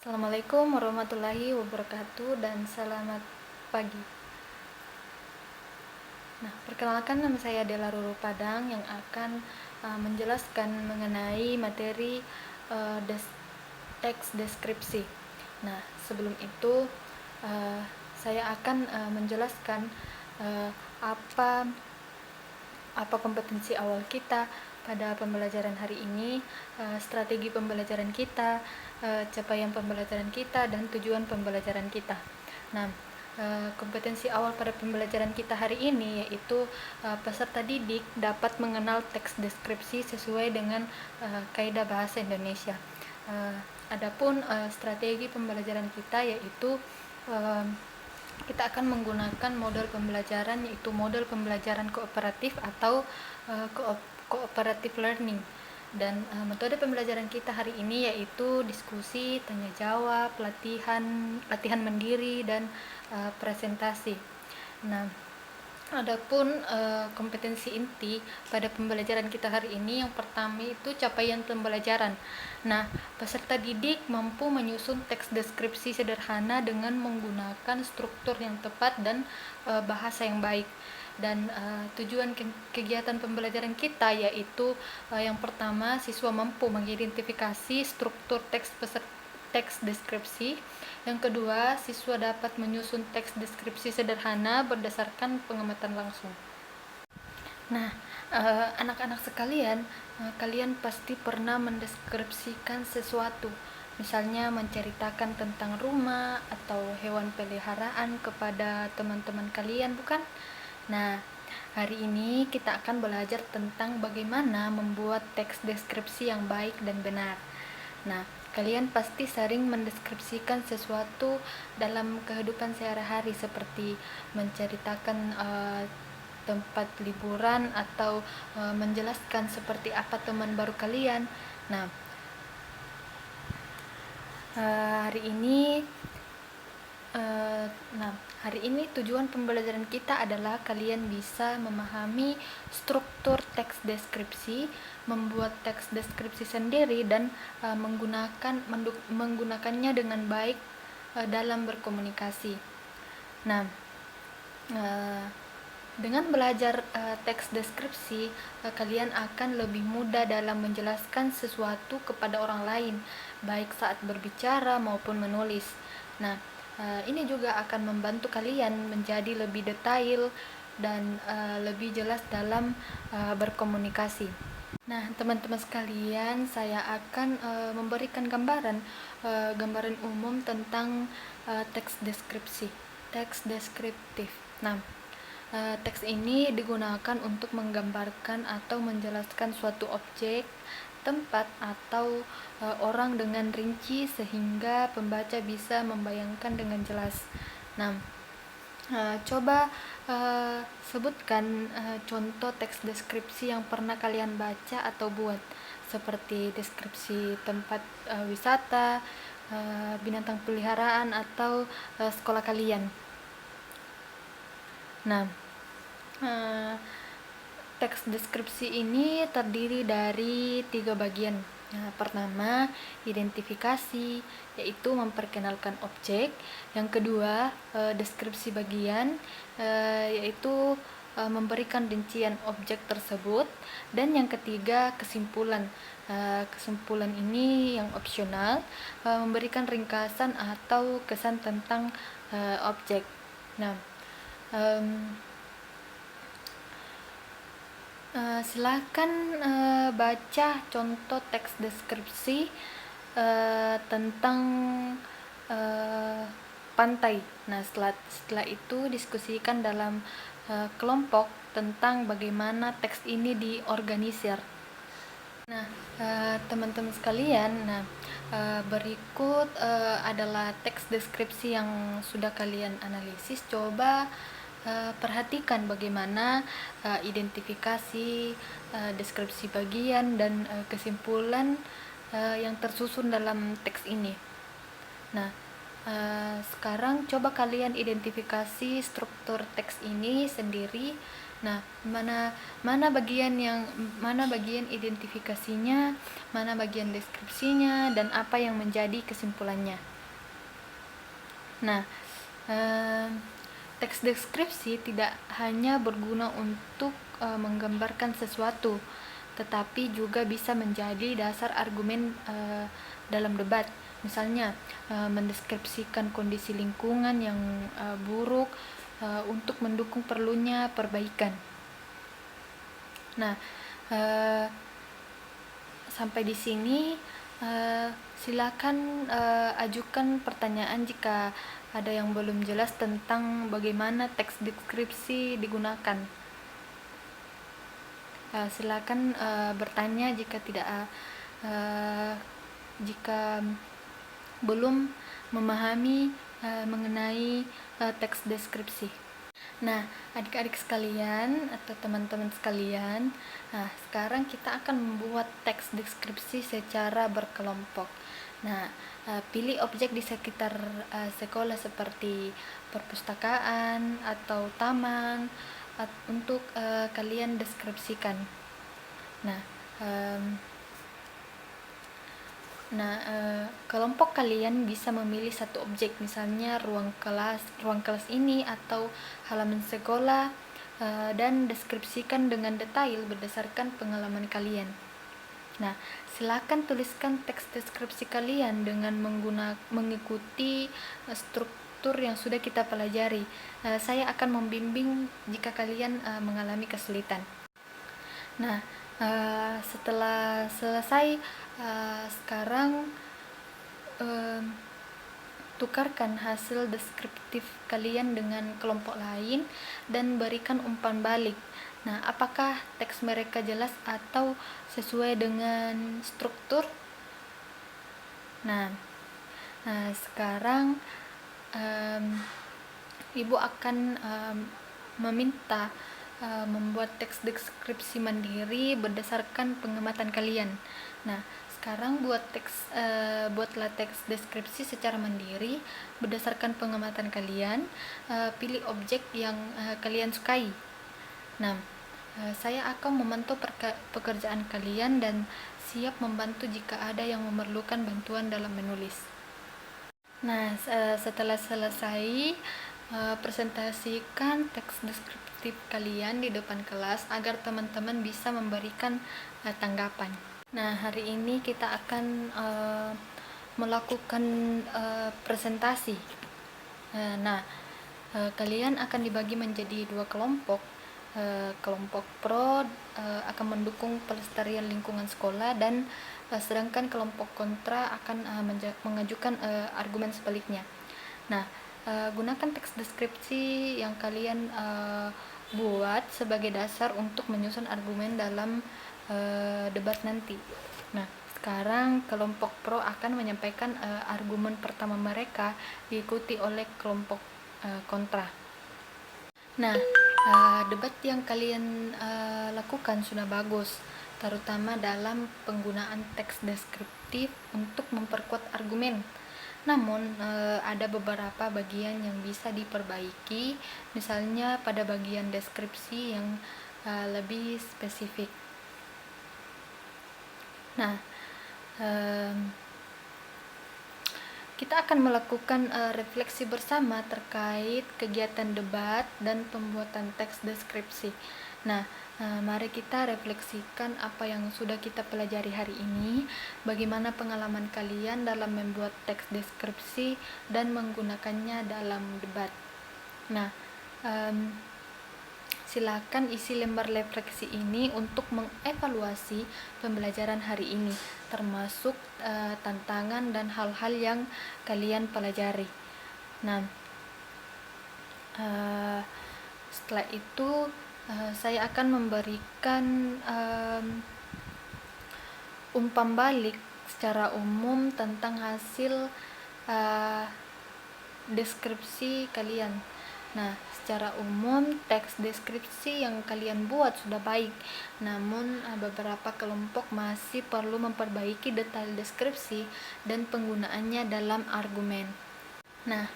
Assalamualaikum warahmatullahi wabarakatuh dan selamat pagi. Perkenalkan, nama saya Dela Ruru Padang yang akan menjelaskan mengenai materi teks deskripsi. Sebelum itu saya akan menjelaskan apa kompetensi awal kita pada pembelajaran hari ini, strategi pembelajaran kita, capaian pembelajaran kita, dan tujuan pembelajaran kita. Kompetensi awal pada pembelajaran kita hari ini yaitu peserta didik dapat mengenal teks deskripsi sesuai dengan kaidah bahasa Indonesia. Adapun strategi pembelajaran kita yaitu kita akan menggunakan model pembelajaran yaitu model pembelajaran kooperatif atau cooperative learning, dan metode pembelajaran kita hari ini yaitu diskusi, tanya jawab, latihan mandiri, dan presentasi. Adapun kompetensi inti pada pembelajaran kita hari ini, yang pertama itu capaian pembelajaran. Peserta didik mampu menyusun teks deskripsi sederhana dengan menggunakan struktur yang tepat dan bahasa yang baik. Dan tujuan kegiatan pembelajaran kita yaitu yang pertama, siswa mampu mengidentifikasi struktur teks deskripsi. Yang kedua, siswa dapat menyusun teks deskripsi sederhana berdasarkan pengamatan langsung. Anak-anak sekalian, kalian pasti pernah mendeskripsikan sesuatu, misalnya menceritakan tentang rumah atau hewan peliharaan kepada teman-teman kalian, bukan? Hari ini kita akan belajar tentang bagaimana membuat teks deskripsi yang baik dan benar. Kalian pasti sering mendeskripsikan sesuatu dalam kehidupan sehari-hari, seperti menceritakan tempat liburan atau menjelaskan seperti apa teman baru kalian. Hari ini tujuan pembelajaran kita adalah kalian bisa memahami struktur teks deskripsi, membuat teks deskripsi sendiri, dan menggunakannya dengan baik dalam berkomunikasi. Dengan belajar teks deskripsi, kalian akan lebih mudah dalam menjelaskan sesuatu kepada orang lain, baik saat berbicara maupun menulis. Ini juga akan membantu kalian menjadi lebih detail dan lebih jelas dalam berkomunikasi. Teman-teman sekalian, saya akan memberikan gambaran umum tentang teks deskriptif. Teks ini digunakan untuk menggambarkan atau menjelaskan suatu objek, tempat, atau orang dengan rinci sehingga pembaca bisa membayangkan dengan jelas. Coba sebutkan contoh teks deskripsi yang pernah kalian baca atau buat, seperti deskripsi tempat wisata, binatang peliharaan, atau sekolah kalian. Teks deskripsi ini terdiri dari 3 bagian. Pertama, identifikasi, yaitu memperkenalkan objek. Yang kedua, deskripsi bagian, yaitu memberikan rincian objek tersebut. Dan yang ketiga, kesimpulan. Kesimpulan ini yang opsional, memberikan ringkasan atau kesan tentang objek. Silakan baca contoh teks deskripsi tentang pantai. Setelah itu diskusikan dalam kelompok tentang bagaimana teks ini diorganisir. Teman-teman sekalian, berikut adalah teks deskripsi yang sudah kalian analisis. Coba perhatikan bagaimana identifikasi, deskripsi bagian, dan kesimpulan yang tersusun dalam teks ini. Sekarang coba kalian identifikasi struktur teks ini sendiri. Mana bagian identifikasinya, mana bagian deskripsinya, dan apa yang menjadi kesimpulannya. Nah, teks deskripsi tidak hanya berguna untuk menggambarkan sesuatu, tetapi juga bisa menjadi dasar argumen dalam debat. Misalnya, mendeskripsikan kondisi lingkungan yang buruk untuk mendukung perlunya perbaikan. Nah, sampai di sini silakan ajukan pertanyaan jika ada yang belum jelas tentang bagaimana teks deskripsi digunakan. Silakan bertanya jika belum memahami mengenai teks deskripsi. Nah, adik-adik sekalian atau teman-teman sekalian, sekarang kita akan membuat teks deskripsi secara berkelompok. Nah, pilih objek di sekitar sekolah seperti perpustakaan atau taman untuk kalian deskripsikan. Nah, kelompok kalian bisa memilih satu objek, misalnya ruang kelas ini atau halaman sekolah, dan deskripsikan dengan detail berdasarkan pengalaman kalian. Nah, silakan tuliskan teks deskripsi kalian dengan mengikuti struktur yang sudah kita pelajari. Saya akan membimbing jika kalian mengalami kesulitan. Nah, setelah selesai, sekarang tukarkan hasil deskriptif kalian dengan kelompok lain dan berikan umpan balik. Nah, apakah teks mereka jelas atau sesuai dengan struktur? Nah, sekarang Ibu akan meminta membuat teks deskripsi mandiri berdasarkan pengamatan kalian. Nah, sekarang buatlah teks deskripsi secara mandiri berdasarkan pengamatan kalian. Pilih objek yang kalian sukai. Nah, saya akan memantau pekerjaan kalian dan siap membantu jika ada yang memerlukan bantuan dalam menulis. Nah, setelah selesai, presentasikan teks deskriptif kalian di depan kelas agar teman-teman bisa memberikan tanggapan. Nah, hari ini kita akan melakukan presentasi. Kalian akan dibagi menjadi 2 kelompok. Kelompok pro akan mendukung pelestarian lingkungan sekolah, dan sedangkan kelompok kontra akan mengajukan argumen sebaliknya. Nah, gunakan teks deskripsi yang kalian buat sebagai dasar untuk menyusun argumen dalam debat nanti. Nah, sekarang kelompok pro akan menyampaikan argumen pertama mereka, diikuti oleh kelompok kontra. Nah, debat yang kalian lakukan sudah bagus, terutama dalam penggunaan teks deskriptif untuk memperkuat argumen. Namun, ada beberapa bagian yang bisa diperbaiki, misalnya pada bagian deskripsi yang lebih spesifik. Nah, kita akan melakukan refleksi bersama terkait kegiatan debat dan pembuatan teks deskripsi. Nah, mari kita refleksikan apa yang sudah kita pelajari hari ini, bagaimana pengalaman kalian dalam membuat teks deskripsi dan menggunakannya dalam debat. Nah, silakan isi lembar refleksi ini untuk mengevaluasi pembelajaran hari ini, termasuk tantangan dan hal-hal yang kalian pelajari. Nah, setelah itu saya akan memberikan umpan balik secara umum tentang hasil deskripsi kalian. Nah, secara umum teks deskripsi yang kalian buat sudah baik, namun beberapa kelompok masih perlu memperbaiki detail deskripsi dan penggunaannya dalam argumen. Nah,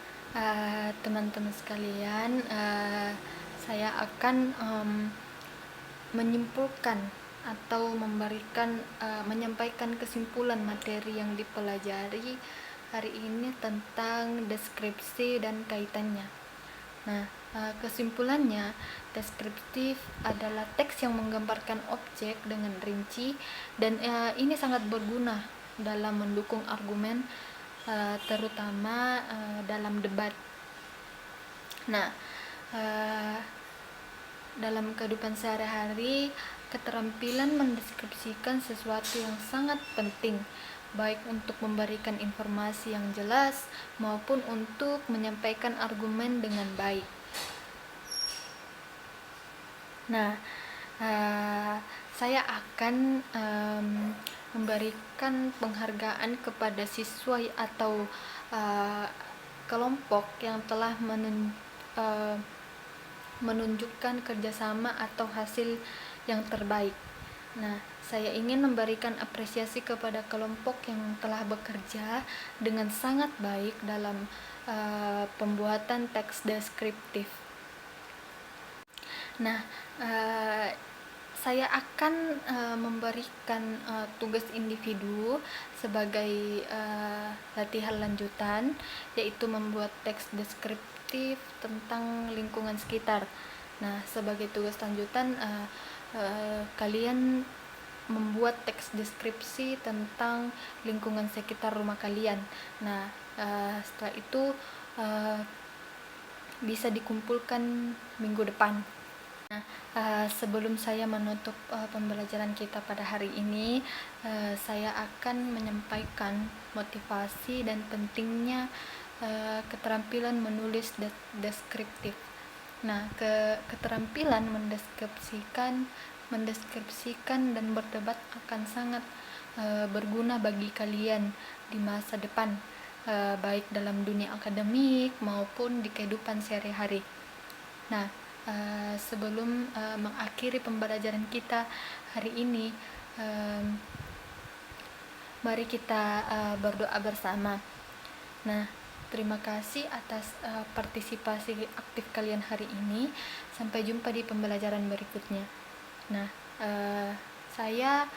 teman-teman sekalian, saya akan menyimpulkan atau menyampaikan kesimpulan materi yang dipelajari hari ini tentang deskripsi dan kaitannya. Nah, kesimpulannya, deskriptif adalah teks yang menggambarkan objek dengan rinci, dan ini sangat berguna dalam mendukung argumen, terutama dalam debat. Nah, dalam kehidupan sehari-hari, keterampilan mendeskripsikan sesuatu yang sangat penting, baik untuk memberikan informasi yang jelas maupun untuk menyampaikan argumen dengan baik. Nah, saya akan memberikan penghargaan kepada siswa atau kelompok yang telah menunjukkan kerjasama atau hasil yang terbaik. Nah, saya ingin memberikan apresiasi kepada kelompok yang telah bekerja dengan sangat baik dalam pembuatan teks deskriptif. Nah, saya akan memberikan tugas individu sebagai latihan lanjutan, yaitu membuat teks deskriptif tentang lingkungan sekitar. Nah, sebagai tugas lanjutan, kalian membuat teks deskripsi tentang lingkungan sekitar rumah kalian. Nah, setelah itu bisa dikumpulkan minggu depan. Nah, sebelum saya menutup pembelajaran kita pada hari ini, saya akan menyampaikan motivasi dan pentingnya keterampilan menulis deskriptif. Nah, keterampilan mendeskripsikan dan berdebat akan sangat berguna bagi kalian di masa depan, baik dalam dunia akademik maupun di kehidupan sehari-hari. Nah, sebelum mengakhiri pembelajaran kita hari ini, mari kita berdoa bersama. Nah, terima kasih atas partisipasi aktif kalian hari ini. Sampai jumpa di pembelajaran berikutnya. Nah, saya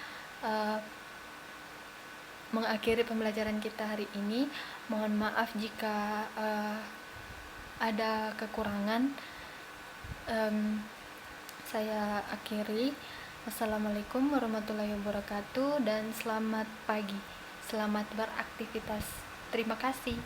mengakhiri pembelajaran kita hari ini. Mohon maaf jika ada kekurangan. Saya akhiri. Wassalamualaikum warahmatullahi wabarakatuh, dan selamat pagi, selamat beraktivitas. Terima kasih.